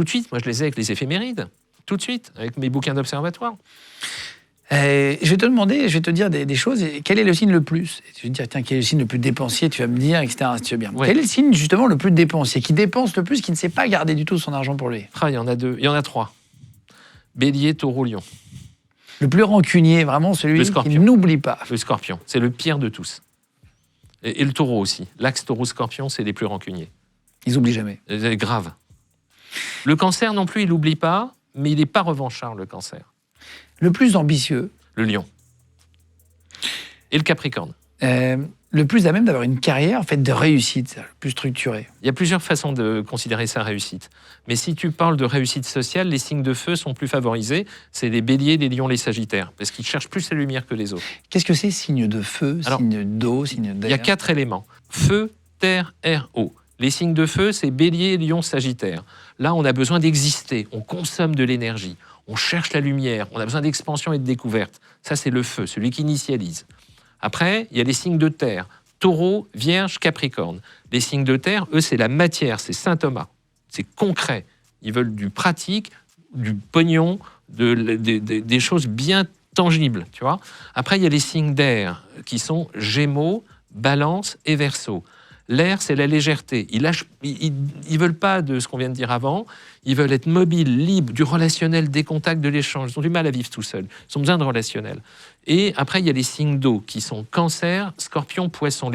Tout de suite, moi je les ai avec les éphémérides. Tout de suite, avec mes bouquins d'observatoire. Je vais te demander, je vais te dire des choses. Quel est le signe le plus? Je vais te dire, tiens, quel est le signe le plus dépensier? Tu vas me dire, etc. Si tu veux bien. Ouais. Quel est le signe justement le plus dépensier, qui dépense le plus, qui ne sait pas garder du tout son argent pour lui? Ah, il y en a 2, il y en a 3. Bélier, Taureau, Lion. Le plus rancunier, vraiment celui qui n'oublie pas. Le Scorpion, c'est le pire de tous. Et le Taureau aussi. L'axe Taureau-Scorpion, c'est les plus rancuniers. Ils n'oublient jamais. C'est grave. Le Cancer non plus, il n'oublie pas, mais il n'est pas revanchard, le Cancer. Le plus ambitieux. Le Lion. Et le Capricorne. Le plus à même d'avoir une carrière faite de réussite, le plus structurée. Il y a plusieurs façons de considérer sa réussite. Mais si tu parles de réussite sociale, les signes de feu sont plus favorisés. C'est les béliers, les lions, les sagittaires, parce qu'ils cherchent plus la lumière que les autres. Qu'est-ce que c'est, signe de feu, signe d'eau, signe d'air? Il y a 4 éléments. Feu, terre, air, eau. Les signes de feu, c'est bélier, lion, sagittaire. Là, on a besoin d'exister, on consomme de l'énergie, on cherche la lumière, on a besoin d'expansion et de découverte. Ça, c'est le feu, celui qui initialise. Après, il y a les signes de terre. Taureau, Vierge, Capricorne. Les signes de terre, eux, c'est la matière, c'est Saint Thomas. C'est concret. Ils veulent du pratique, du pognon, des choses bien tangibles, tu vois. Après, il y a les signes d'air, qui sont Gémeaux, Balance et Verseau. L'air, c'est la légèreté. Ils veulent pas de ce qu'on vient de dire avant. Ils veulent être mobiles, libres, du relationnel, des contacts, de l'échange. Ils ont du mal à vivre tout seuls. Ils ont besoin de relationnel. Et après, il y a les signes d'eau qui sont Cancer, Scorpion, Poisson.